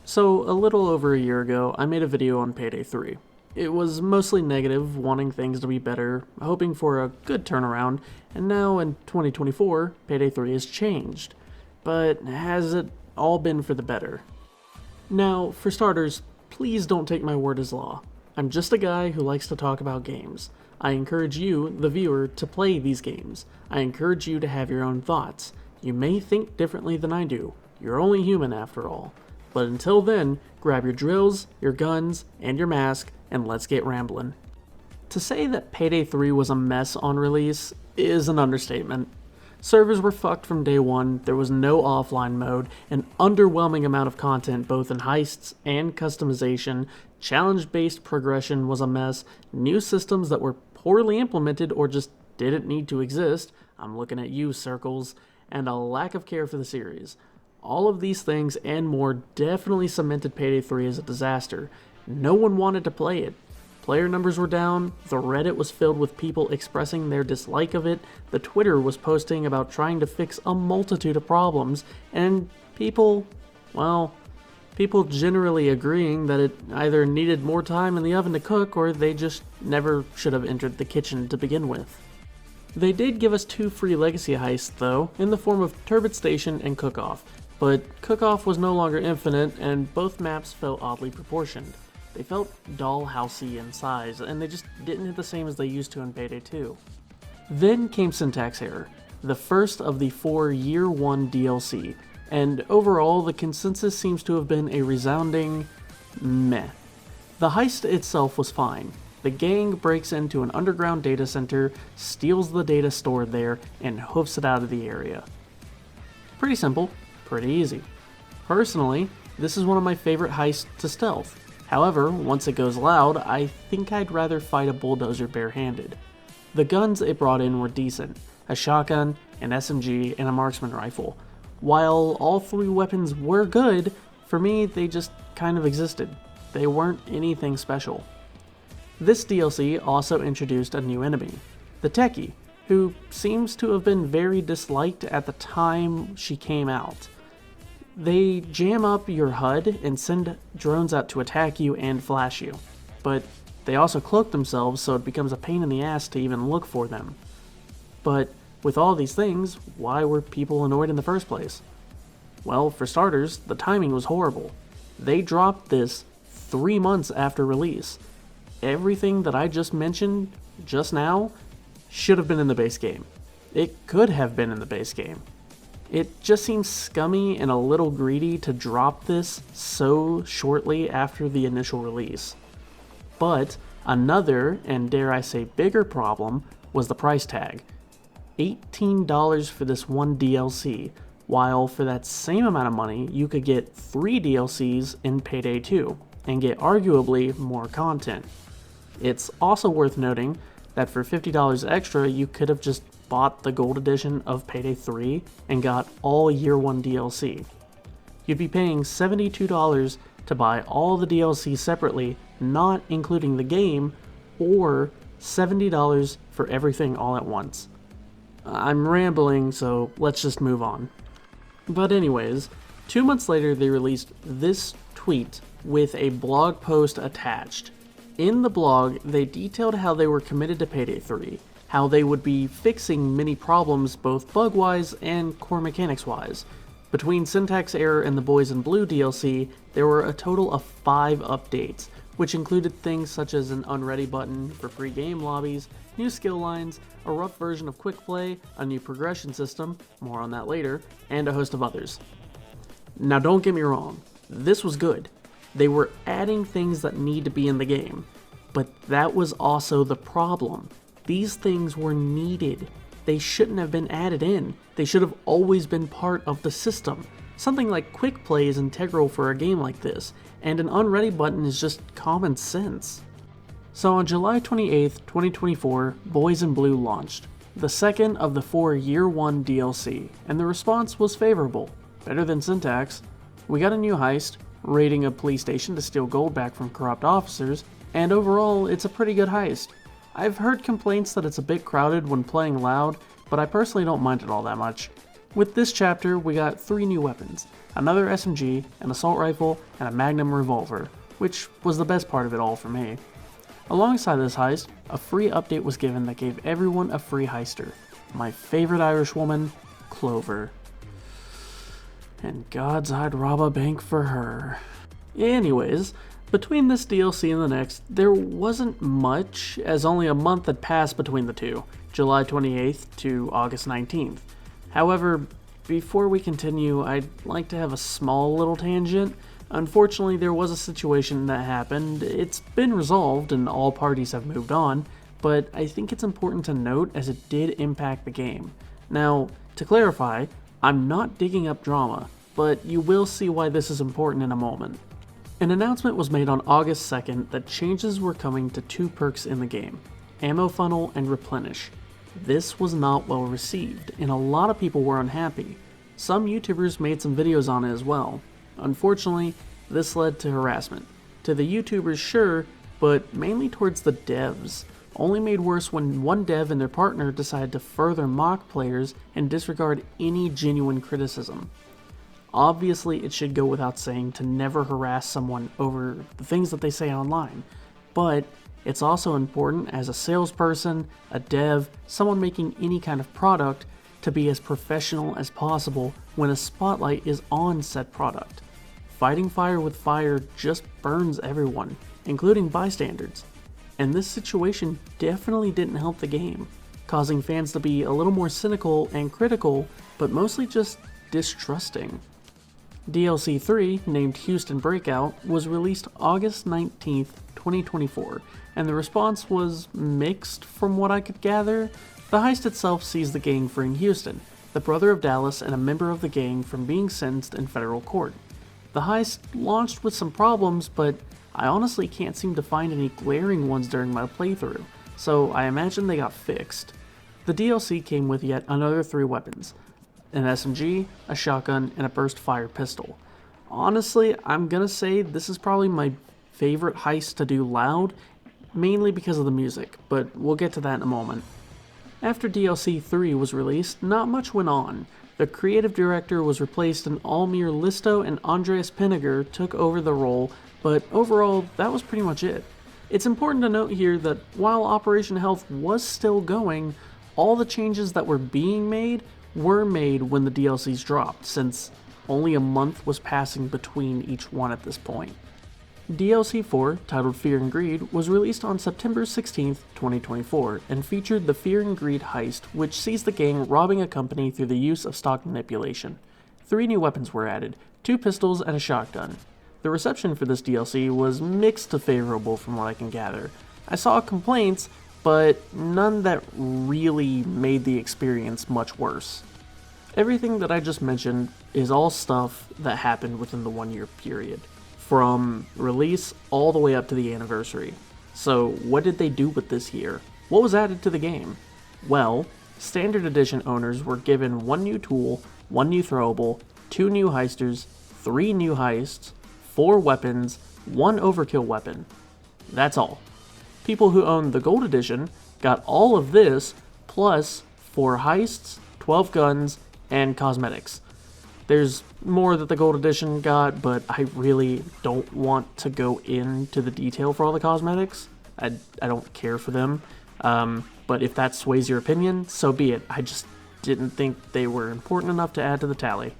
So, a little over a year ago, I made a video on Payday 3. It was mostly negative, wanting things to be better, hoping for a good turnaround, and now in 2024, Payday 3 has changed. But has it all been for the better? Now, for starters, please don't take my word as law. I'm just a guy who likes to talk about games. I encourage you, the viewer, to play these games. I encourage you to have your own thoughts. You may think differently than I do. You're only human after all. But until then, grab your drills, your guns, and your mask, and let's get ramblin'. To say that Payday 3 was a mess on release is an understatement. Servers were fucked from day one, there was no offline mode, an underwhelming amount of content both in heists and customization, challenge-based progression was a mess, new systems that were poorly implemented or just didn't need to exist, I'm looking at you, Circles, and a lack of care for the series. All of these things and more definitely cemented Payday 3 as a disaster. No one wanted to play it. Player numbers were down, the Reddit was filled with people expressing their dislike of it, the Twitter was posting about trying to fix a multitude of problems, and people generally agreeing that it either needed more time in the oven to cook or they just never should have entered the kitchen to begin with. They did give us 2 free legacy heists though, in the form of Turbid Station and Cook-Off, but Cook-Off was no longer infinite and both maps felt oddly proportioned. They felt dollhousey in size, and they just didn't hit the same as they used to in Payday 2. Then came Syntax Error, the first of the 4 Year 1 DLC, and overall the consensus seems to have been a resounding meh. The heist itself was fine. The gang breaks into an underground data center, steals the data stored there, and hoofs it out of the area. Pretty simple, pretty easy. Personally, this is one of my favorite heists to stealth. However, once it goes loud, I think I'd rather fight a bulldozer barehanded. The guns it brought in were decent, a shotgun, an SMG, and a marksman rifle. While all 3 weapons were good, for me they just kind of existed. They weren't anything special. This DLC also introduced a new enemy, the Techie, who seems to have been very disliked at the time she came out. They jam up your HUD and send drones out to attack you and flash you, but they also cloak themselves so it becomes a pain in the ass to even look for them. But with all these things, why were people annoyed in the first place? Well, for starters, the timing was horrible. They dropped this 3 months after release. Everything that I just mentioned just now should have been in the base game. It could have been in the base game. It just seems scummy and a little greedy to drop this so shortly after the initial release. But another, and dare I say bigger problem, was the price tag. $18 for this one DLC, while for that same amount of money you could get 3 DLCs in Payday 2, and get arguably more content. It's also worth noting that for $50 extra you could have just bought the gold edition of Payday 3 and got all Year 1 DLC. You'd be paying $72 to buy all the DLC separately, not including the game, or $70 for everything all at once. I'm rambling, so let's just move on. But anyways, 2 months later they released this tweet with a blog post attached. In the blog, they detailed how they were committed to Payday 3, how they would be fixing many problems both bug-wise and core mechanics-wise. Between Syntax Error and the Boys in Blue DLC, there were a total of 5 updates, which included things such as an unready button for pre-game lobbies, new skill lines, a rough version of quick play, a new progression system, more on that later, and a host of others. Now don't get me wrong, this was good. They were adding things that need to be in the game, but that was also the problem. These things were needed. They shouldn't have been added in. They should have always been part of the system. Something like quick play is integral for a game like this, and an unready button is just common sense. So on July 28th, 2024, Boys in Blue launched, the second of the 4 Year 1 DLC, and the response was favorable, better than Syntax. We got a new heist, raiding a police station to steal gold back from corrupt officers, and overall, it's a pretty good heist. I've heard complaints that it's a bit crowded when playing loud, but I personally don't mind it all that much. With this chapter, we got 3 new weapons, another SMG, an assault rifle, and a Magnum revolver, which was the best part of it all for me. Alongside this heist, a free update was given that gave everyone a free heister, my favorite Irish woman, Clover. And gods, I'd rob a bank for her. Anyways, between this DLC and the next, there wasn't much, as only a month had passed between the two, July 28th to August 19th. However, before we continue, I'd like to have a small little tangent. Unfortunately, there was a situation that happened. It's been resolved and all parties have moved on, but I think it's important to note as it did impact the game. Now, to clarify, I'm not digging up drama, but you will see why this is important in a moment. An announcement was made on August 2nd that changes were coming to 2 perks in the game, Ammo Funnel and Replenish. This was not well received, and a lot of people were unhappy. Some YouTubers made some videos on it as well. Unfortunately, this led to harassment. To the YouTubers, sure, but mainly towards the devs. Only made worse when one dev and their partner decided to further mock players and disregard any genuine criticism. Obviously, it should go without saying to never harass someone over the things that they say online, but it's also important as a salesperson, a dev, someone making any kind of product, to be as professional as possible when a spotlight is on said product. Fighting fire with fire just burns everyone, including bystanders, and this situation definitely didn't help the game, causing fans to be a little more cynical and critical, but mostly just distrusting. DLC 3, named Houston Breakout, was released August 19th, 2024, and the response was mixed from what I could gather. The heist itself sees the gang freeing Houston, the brother of Dallas and a member of the gang, from being sentenced in federal court. The heist launched with some problems, but I honestly can't seem to find any glaring ones during my playthrough, so I imagine they got fixed. The DLC came with yet another 3 weapons, an SMG, a shotgun, and a burst fire pistol. Honestly, I'm gonna say this is probably my favorite heist to do loud, mainly because of the music, but we'll get to that in a moment. After DLC 3 was released, not much went on. The creative director was replaced and Almir Listo and Andreas Pinniger took over the role, but overall, that was pretty much it. It's important to note here that while Operation Health was still going, all the changes that were being made were made when the DLCs dropped, since only a month was passing between each one at this point. DLC 4, titled Fear and Greed, was released on September 16th, 2024, and featured the Fear and Greed heist, which sees the gang robbing a company through the use of stock manipulation. 3 new weapons were added, 2 pistols and a shotgun. The reception for this DLC was mixed to favorable from what I can gather. I saw complaints, but none that really made the experience much worse. Everything that I just mentioned is all stuff that happened within the 1-year period, from release all the way up to the anniversary. So what did they do with this year? What was added to the game? Well, Standard Edition owners were given 1 new tool, 1 new throwable, 2 new heisters, 3 new heists, 4 weapons, 1 overkill weapon. That's all. People who owned the Gold Edition got all of this, plus 4 heists, 12 guns, and cosmetics. There's more that the Gold Edition got, but I really don't want to go into the detail for all the cosmetics. I don't care for them, but if that sways your opinion, so be it. I just didn't think they were important enough to add to the tally.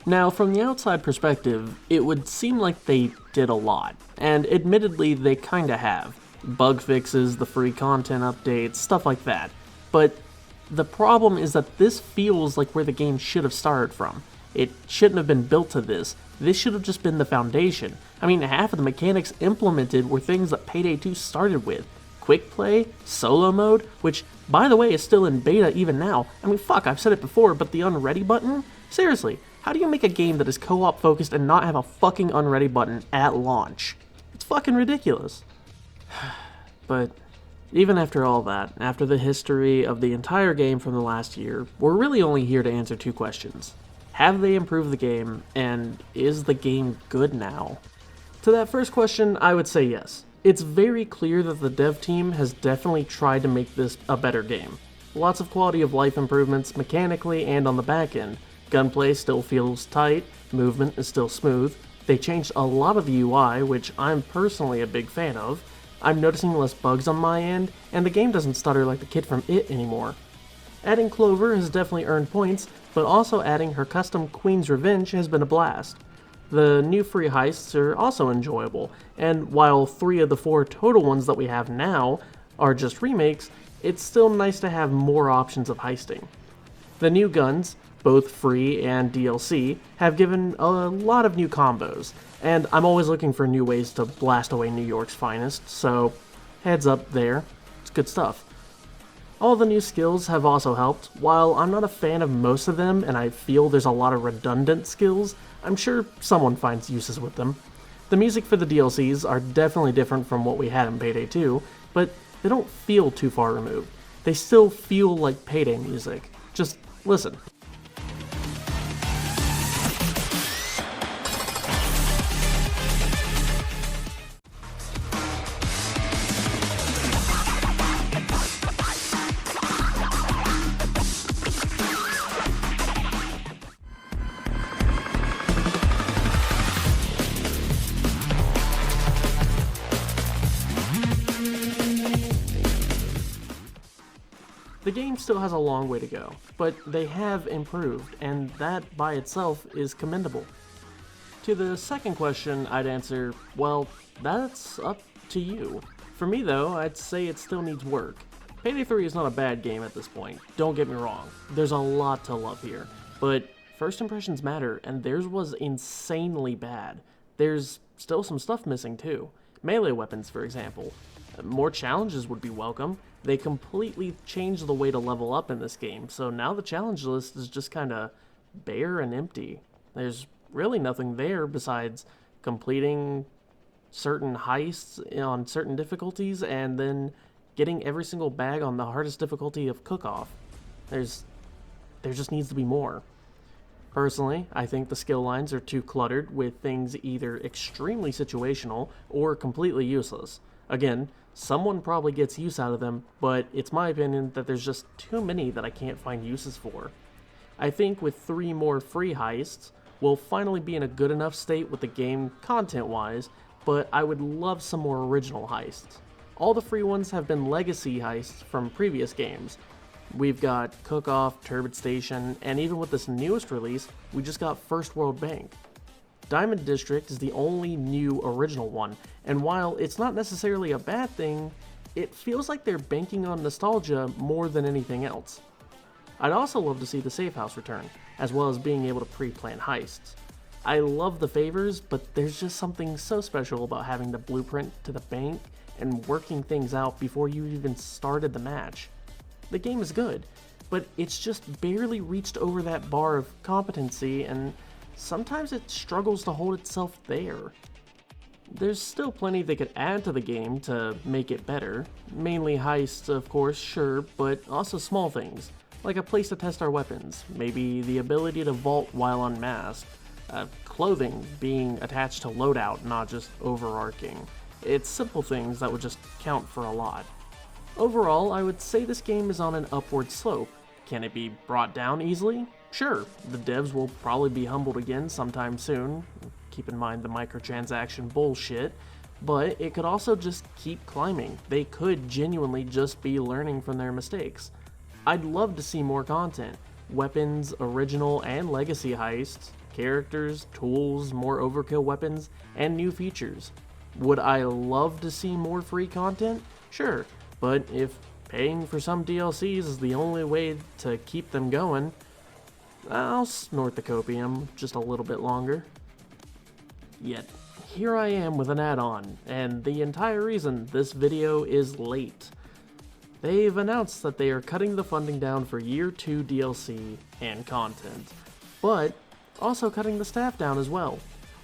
Now, from the outside perspective, it would seem like they did a lot, and admittedly they kinda have. Bug fixes, the free content updates, stuff like that. But the problem is that this feels like where the game should have started from. It shouldn't have been built to this. This should have just been the foundation. I mean, half of the mechanics implemented were things that Payday 2 started with. Quick play, solo mode, which, by the way, is still in beta even now. I mean, fuck, I've said it before, but the unready button? Seriously, how do you make a game that is co-op focused and not have a fucking unready button at launch? It's fucking ridiculous. But even after all that, after the history of the entire game from the last year, we're really only here to answer 2 questions. Have they improved the game, and is the game good now? To that first question, I would say yes. It's very clear that the dev team has definitely tried to make this a better game. Lots of quality of life improvements mechanically and on the back end. Gunplay still feels tight, movement is still smooth. They changed a lot of the UI, which I'm personally a big fan of. I'm noticing less bugs on my end, and the game doesn't stutter like the kid from It anymore. Adding Clover has definitely earned points, but also adding her custom Queen's Revenge has been a blast. The new free heists are also enjoyable, and while 3 of the 4 total ones that we have now are just remakes, it's still nice to have more options of heisting. The new guns, both free and DLC, have given a lot of new combos, and I'm always looking for new ways to blast away New York's finest, so heads up there, it's good stuff. All the new skills have also helped. While I'm not a fan of most of them and I feel there's a lot of redundant skills, I'm sure someone finds uses with them. The music for the DLCs are definitely different from what we had in Payday 2, but they don't feel too far removed. They still feel like Payday music. Just listen. The game still has a long way to go, but they have improved, and that by itself is commendable. To the second question, I'd answer, well, that's up to you. For me though, I'd say it still needs work. Payday 3 is not a bad game at this point, don't get me wrong. There's a lot to love here, but first impressions matter, and theirs was insanely bad. There's still some stuff missing too. Melee weapons, for example. More challenges would be welcome. They completely changed the way to level up in this game, so now the challenge list is just kinda bare and empty. There's really nothing there besides completing certain heists on certain difficulties and then getting every single bag on the hardest difficulty of Cook-Off. There just needs to be more. Personally, I think the skill lines are too cluttered with things either extremely situational or completely useless. Again, someone probably gets use out of them, but it's my opinion that there's just too many that I can't find uses for. I think with 3 more free heists, we'll finally be in a good enough state with the game content-wise, but I would love some more original heists. All the free ones have been legacy heists from previous games. We've got Cook-Off, Turbid Station, and even with this newest release, we just got First World Bank. Diamond District is the only new original one, and while it's not necessarily a bad thing, it feels like they're banking on nostalgia more than anything else. I'd also love to see the safe house return, as well as being able to pre-plan heists. I love the favors, but there's just something so special about having the blueprint to the bank and working things out before you even started the match. The game is good, but it's just barely reached over that bar of competency, and sometimes it struggles to hold itself there. There's still plenty they could add to the game to make it better. Mainly heists, of course, sure, but also small things, like a place to test our weapons, maybe the ability to vault while unmasked, clothing being attached to loadout, not just overarching. It's simple things that would just count for a lot. Overall, I would say this game is on an upward slope. Can it be brought down easily? Sure, the devs will probably be humbled again sometime soon, keep in mind the microtransaction bullshit, but it could also just keep climbing. They could genuinely just be learning from their mistakes. I'd love to see more content, weapons, original and legacy heists, characters, tools, more overkill weapons, and new features. Would I love to see more free content? Sure, but if paying for some DLCs is the only way to keep them going, I'll snort the copium just a little bit longer. Yet, here I am with an add-on, and the entire reason this video is late. They've announced that they are cutting the funding down for Year 2 DLC and content, but also cutting the staff down as well.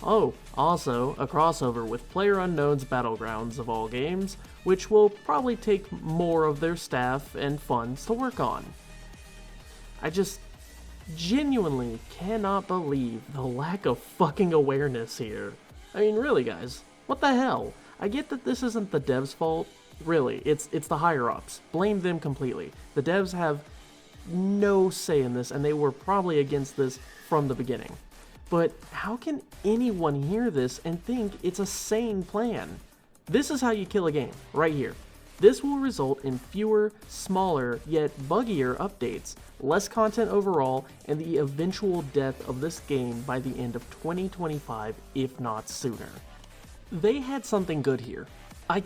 Oh, also a crossover with PlayerUnknown's Battlegrounds of all games, which will probably take more of their staff and funds to work on. I just genuinely cannot believe the lack of fucking awareness here. I mean, really guys, what the hell? I get that this isn't the devs' fault, Really, it's the higher-ups. Blame them completely. The devs have no say in this, and they were probably against this from the beginning. But how can anyone hear this and think it's a sane plan? This is how you kill a game, right here. This will result in fewer, smaller, yet buggier updates, less content overall, and the eventual death of this game by the end of 2025, if not sooner. They had something good here. I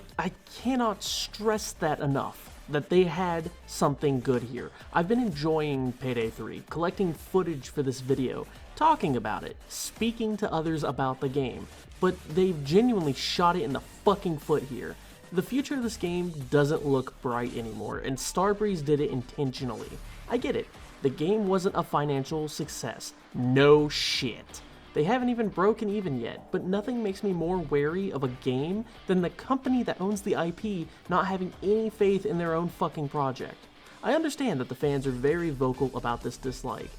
cannot stress that enough, that they had something good here. I've been enjoying Payday 3, collecting footage for this video, talking about it, speaking to others about the game, but they've genuinely shot it in the fucking foot here. The future of this game doesn't look bright anymore, and Starbreeze did it intentionally. I get it, the game wasn't a financial success. No shit. They haven't even broken even yet, but nothing makes me more wary of a game than the company that owns the IP not having any faith in their own fucking project. I understand that the fans are very vocal about this dislike.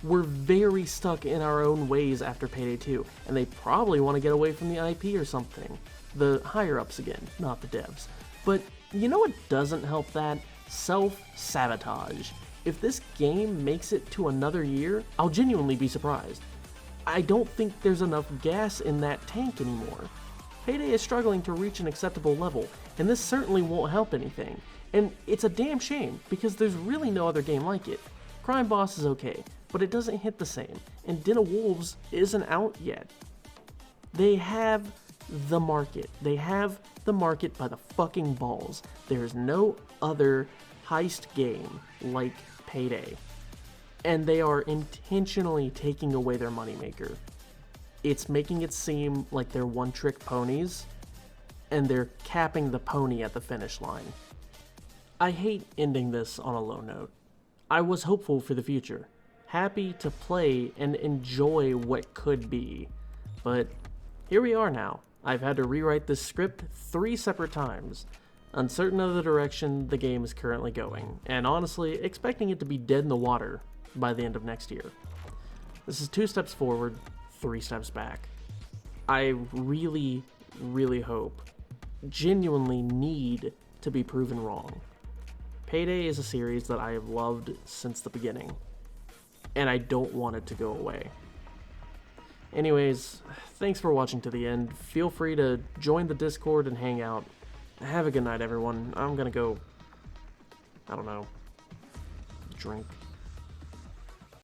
We're very stuck in our own ways after Payday 2, and they probably want to get away from the IP or something. The higher-ups again, not the devs. But you know what doesn't help that? Self-sabotage. If this game makes it to another year, I'll genuinely be surprised. I don't think there's enough gas in that tank anymore. Payday is struggling to reach an acceptable level, and this certainly won't help anything. And it's a damn shame, because there's really no other game like it. Crime Boss is okay, but it doesn't hit the same, and Den of Wolves isn't out yet. They have the market. They have the market by the fucking balls. There's no other heist game like Payday. And they are intentionally taking away their moneymaker. It's making it seem like they're one-trick ponies, and they're capping the pony at the finish line. I hate ending this on a low note. I was hopeful for the future, happy to play and enjoy what could be, but here we are now. I've had to rewrite this script 3 separate times, uncertain of the direction the game is currently going, and honestly expecting it to be dead in the water by the end of next year. This is 2 steps forward, 3 steps back. I really, really hope, genuinely need to be proven wrong. Payday is a series that I have loved since the beginning, and I don't want it to go away. Anyways, thanks for watching to the end. Feel free to join the Discord and hang out. Have a good night, everyone. I'm gonna go, I don't know, drink.